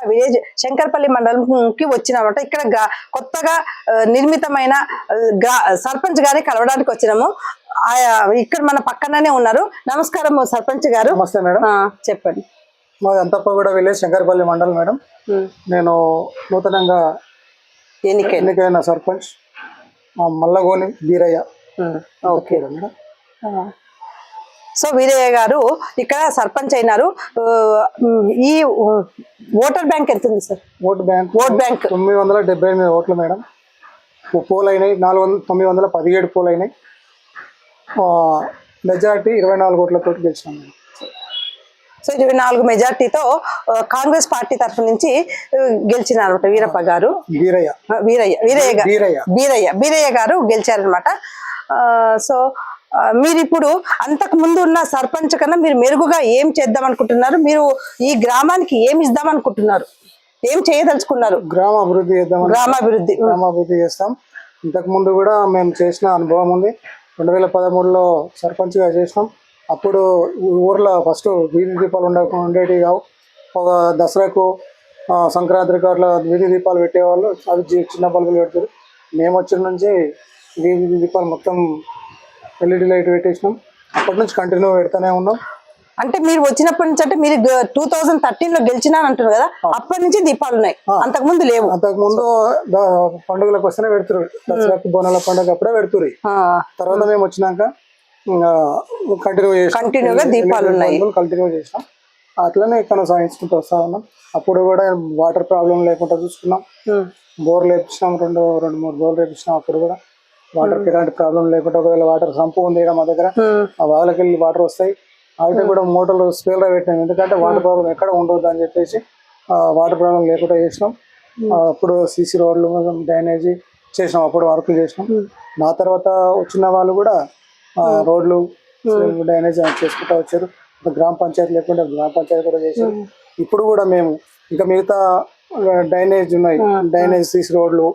Village Shankarpally మండలంకి వచ్చినామట. ఇక్కడ కొత్తగా నిర్మితమైన సర్పంచ్ గారిని కలవడానికి వచ్చినాము. ఇక్కడ మన పక్కననే ఉన్నారు. నమస్కారం సర్పంచ్ గారు. నమస్తే మేడం. చెప్పండి. మాది అంతప్పగూడ విలేజ్ శంకర్పల్లి మండలం మేడం. నేను నూతనంగా ఎన్నికైన sarpanch Mallagoni Veeraiah. Okay madam. So Veeraiah garu ఇక్కడ సర్పంచ్ అయినారు. ఈ ఓటర్ బ్యాంక్ ఎంత ఉంది సార్? ఓట్ బ్యాంక్ 978 ఓట్లు మేడం. పోల్ అయినాయి 917 పోల్ అయినాయి. మెజార్టీ 24 ఓట్లతో గెలిచినాం మేడం. సో 24 మెజార్టీతో కాంగ్రెస్ పార్టీ తరఫు నుంచి గెలిచినారనమాట వీరప్ప గారు. వీరయ్య గారు గెలిచారనమాట. సో మీరు ఇప్పుడు అంతకు ముందు ఉన్న సర్పంచ్ కన్నా మీరు మెరుగుగా ఏం చేద్దాం అనుకుంటున్నారు? మీరు ఈ గ్రామానికి ఏమి ఇద్దాం అనుకుంటున్నారు? ఏం చేయదలుచుకున్నారు? గ్రామాభివృద్ధి చేస్తాం. ఇంతకు ముందు కూడా మేము చేసిన అనుభవం ఉంది. 2013లో సర్పంచ్గా చేసినాం. అప్పుడు ఊర్లో ఫస్ట్ వీధి దీపాలు ఉండేవి కావు. ఒక దసరాకు సంక్రాంతికి అట్లా వీధి దీపాలు పెట్టేవాళ్ళు. అవి చిన్న బల్బులు పెడతారు. మేము వచ్చిన నుంచి వీధి దీపాలు మొత్తం LED లైట్ పెట్టేసినాం. అప్పటి నుంచి కంటిన్యూ పెడతానే ఉన్నాం. అంటే మీరు వచ్చినప్పటి నుంచి, అంటే మీరు 2013లో గెలిచినా అంటున్నారు కదా, అప్పటి నుంచి దీపాలు ఉన్నాయి, అంతకుముందు లేవు? అంతకుముందు పండుగలకు వస్తేనే పెడుతురు. దసరాకు బోనాల పండుగ అప్పుడే పెడుతురు. తర్వాత మేము వచ్చినాక కంటిన్యూగా దీపాలు ఉన్నాయి. కంటిన్యూ చేసినాం. అట్లనే కొనసాగించుకుంటూ వస్తా ఉన్నాం. అప్పుడు కూడా వాటర్ ప్రాబ్లం లేకుండా చూసుకున్నాం. బోర్లు వేపించినాం, 2-3 బోర్లు వేపించినాం. అప్పుడు కూడా వాటర్ ఎలాంటి ప్రాబ్లం లేకుండా, ఒకవేళ వాటర్ సంపు ఉంది మా దగ్గర, ఆ వాళ్ళకి వెళ్ళి వాటర్ వస్తాయి. అయితే కూడా మోటార్లు స్పేల్ గా పెట్టినాం. ఎందుకంటే వాటర్ ప్రాబ్లం ఎక్కడ ఉండదు అని చెప్పేసి వాటర్ ప్రాబ్లం లేకుండా చేసినాం. అప్పుడు CC రోడ్లు, డ్రైనేజీ చేసినాం. అప్పుడు వర్కులు చేసినాం. నా తర్వాత వచ్చిన వాళ్ళు కూడా రోడ్లు, డ్రైనేజ్ చేసుకుంటూ వచ్చారు. గ్రామ పంచాయతీ లేకుండా గ్రామ పంచాయతీ కూడా చేశారు. ఇప్పుడు కూడా మేము ఇంకా మిగతా డ్రైనేజ్ ఉన్నాయి, డ్రైనేజ్, CC రోడ్లు,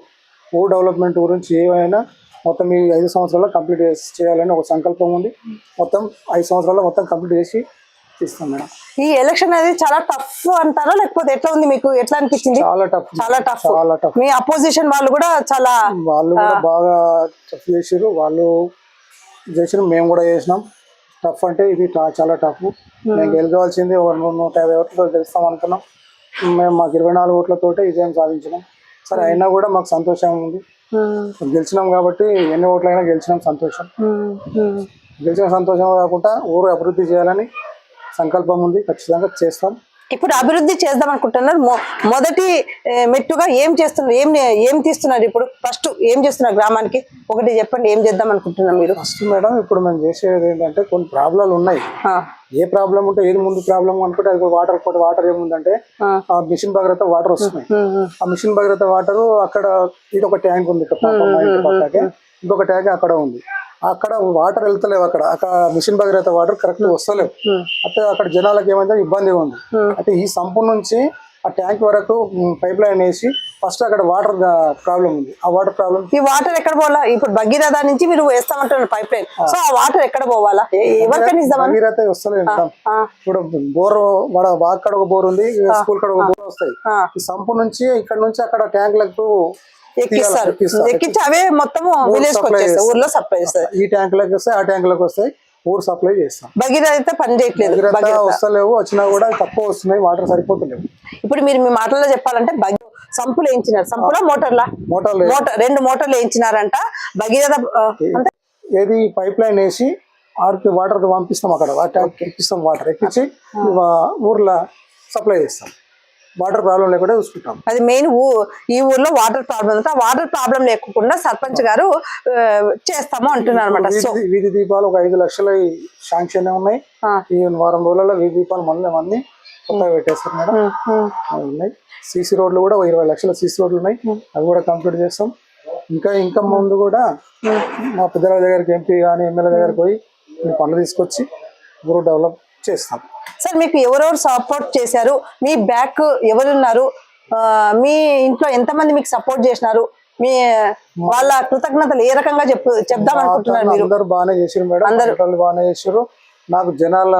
ఊరు డెవలప్మెంట్ గురించి ఏమైనా మొత్తం ఈ 5 సంవత్సరాల్లో కంప్లీట్ చేయాలని ఒక సంకల్పం ఉంది. మొత్తం 5 సంవత్సరాల్లో మొత్తం కంప్లీట్ చేసి ఇస్తాం మేడం. ఈ ఎలక్షన్ అనేది చాలా టఫ్ అంటారా, లేకపోతే ఎట్లా ఉంది? మీకు ఎట్లా అనిపించింది? చాలా టఫ్. మీ అపోజిషన్ వాళ్ళు కూడా బాగా టఫ్ చేసారు. వాళ్ళు చేసిన మేము కూడా చేసినాం. టఫ్ అంటే ఇది చాలా టఫ్. మేము గెలవాల్సింది 150 ఓట్లతో గెలుస్తాం అనుకున్నాం. మేము మాకు 24 ఓట్లతోటే విజయం సాధించినాం. సరే, అయినా కూడా మాకు సంతోషం ఉంది. గెలిచినాం కాబట్టి ఎన్ని ఓట్లైనా గెలిచినాం సంతోషం. గెలిచిన సంతోషం కాకుండా ఊరు అభివృద్ధి చేయాలని సంకల్పం ఉంది. ఖచ్చితంగా చేస్తాం. ఇప్పుడు అభివృద్ధి చేద్దాం అనుకుంటున్నారు. మొదటి మెట్టుగా ఏం చేస్తున్నారు? ఏం తీస్తున్నారు? ఇప్పుడు ఫస్ట్ ఏం చేస్తున్నారు గ్రామానికి? ఒకటి చెప్పండి, ఏం చేద్దాం అనుకుంటున్నారు మీరు? ఫస్ట్ మేడం, ఇప్పుడు మేము చేసేది ఏంటంటే కొన్ని ప్రాబ్లాలు ఉన్నాయి. ఏ ప్రాబ్లం ఉంటే ఏది ముందు ప్రాబ్లం అనుకుంటే అది వాటర్ ఏముందంటే ఆ మిషన్ భగీరథ వాటర్ వస్తున్నాయి. ఆ మిషన్ భగీరథ వాటర్ అక్కడ ఇది ఒక ట్యాంక్ ఉంది, ఇంకొక ట్యాంక్ అక్కడ ఉంది. అక్కడ వాటర్ వెళ్తలేవు. అక్కడ మిషన్ భగీరథ వాటర్ కరెక్ట్ వస్తలేవు. అయితే అక్కడ జనాలకు ఏమైతే ఇబ్బందిగా ఉంది. అయితే ఈ సంపు నుంచి ఆ ట్యాంక్ వరకు పైప్ లైన్ వేసి ఫస్ట్ అక్కడ వాటర్ ప్రాబ్లం ఉంది. ఆ వాటర్ ప్రాబ్లం, ఈ వాటర్ ఎక్కడ పోవాలా? ఇప్పుడు భగీరథ నుంచి మీరు వేస్తామంటున్నారు పైప్ లైన్. సో ఆ వాటర్ ఎక్కడ పోవాలా? ఎవరికైనా భగీరథ వస్తలేదు. ఇప్పుడు బోర్ అక్కడ ఒక బోర్ ఉంది, స్కూల్ కాడ ఒక బోర్ వస్తాయి. ఈ సంపు నుంచి ఇక్కడ నుంచి అక్కడ ట్యాంకులకు ఎక్కించి అవే మొత్తం విలేజ్ ఊర్లో సప్లై చేస్తారు. ఈ ట్యాంకులకు వస్తాయి, ఆ ట్యాంకులకు వస్తాయి, ఊరు సప్లై చేస్తాం. భగీరథ అయితే పని చేయట్లేదు. వస్తలేవు, వచ్చినా కూడా తక్కువ వస్తున్నాయి, వాటర్ సరిపోతలేవు. ఇప్పుడు మీరు మీ మాటల్లో చెప్పాలంటే సంపులు వేయించినారు. సంపులో మోటార్లు 2 మోటార్లు వేయించినారంట. భగీరథ ఏది పైప్ లైన్ వేసి ఆడికి వాటర్ పంపిస్తాం. అక్కడ ఎక్కిస్తాం, వాటర్ ఎక్కించి ఊర్లో సప్లై చేస్తాం. వాటర్ ప్రాబ్లం లేకుండా చూసుకుంటాం. అది మెయిన్. ఈ ఊర్లో వాటర్ ప్రాబ్లం ఉంటే ఆ వాటర్ ప్రాబ్లం లేకుండా సర్పంచ్ గారు చేస్తాము అంటున్నారు అనమాట. వీధి దీపాలు ఒక 5 లక్షల శాంక్షన్ ఉన్నాయి. ఈ వారం రోజులలో వీధి దీపాలు మళ్ళీ కొత్తగా పెట్టేస్తారు మేడం. అవి ఉన్నాయి. CC రోడ్లు కూడా 20 లక్షల CC రోడ్లు ఉన్నాయి. అవి కూడా కంప్లీట్ చేస్తాం. ఇంకా ముందు కూడా మా పెద్దల దగ్గరికి, MP కానీ ఎమ్మెల్యే దగ్గరికి పోయి పనులు తీసుకొచ్చి ఊరు డెవలప్ చేస్తాం. సార్, మీకు ఎవరెవరు సపోర్ట్ చేశారు? మీ బ్యాక్ ఎవరున్నారు? మీ ఇంట్లో ఎంతమంది మీకు సపోర్ట్ చేసినారు? మీ వాళ్ళ కృతజ్ఞతలు ఏ రకంగా చెప్దాం అనుకుంటున్నారు మీరు? అందరూ బాగానే చేసారు మేడం. అందరూ బాగానే చేసారు. నాకు జనాల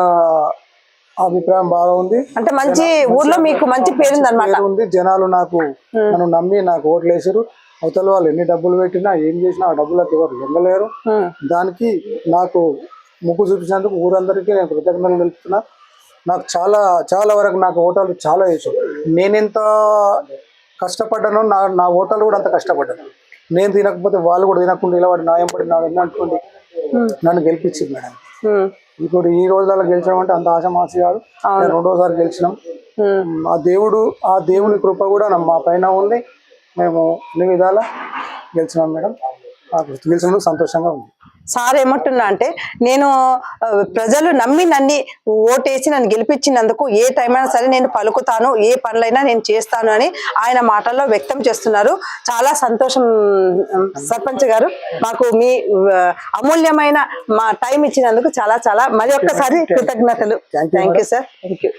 అభిప్రాయం బాగా ఉంది. అంటే మంచి ఊర్లో మీకు మంచి పేరుంది అనమాట. పేరు ఉంది. జనాలు నన్ను నమ్మి నాకు ఓట్లు వేసారు. అవతల వాళ్ళు ఎన్ని డబ్బులు పెట్టినా ఏం చేసినా ఆ డబ్బులకు ఎవరు లొంగలేరు. దానికి నాకు ముగ్గు చూపించినందుకు ఊరందరికీ నేను కృతజ్ఞతలు తెలుపుతున్నా. నాకు చాలా చాలా వరకు నాకు ఓటర్లు చాలా వేసారు. నేనెంత కష్టపడ్డానో నా ఓటర్లు కూడా అంత కష్టపడ్డాను. నేను తినకపోతే వాళ్ళు కూడా తినకుండా నిలబడి నాయం పడి అనుకోండి నన్ను గెలిపించింది మేడం. ఇప్పుడు ఈ రోజులలో గెలిచడం అంటే అంత ఆశమాసి కాదు. రెండోసారి గెలిచినాం. ఆ దేవుని కృప కూడా మా పైన ఉంది. మేము అన్ని విధాలా గెలిచినాం మేడం. గెలిచినందుకు సంతోషంగా ఉంది. సార్ ఏమంటున్నా అంటే నేను ప్రజలు నమ్మి నన్ను ఓటేసి నన్ను గెలిపించినందుకు ఏ టైం అయినా సరే నేను పలుకుతాను, ఏ పనులైనా నేను చేస్తాను అని ఆయన మాటల్లో వ్యక్తం చేస్తున్నారు. చాలా సంతోషం సర్పంచ్ గారు. మాకు మీ అమూల్యమైన మా టైం ఇచ్చినందుకు చాలా చాలా మరి ఒక్కసారి కృతజ్ఞతలు. Thank you sir. Thank you.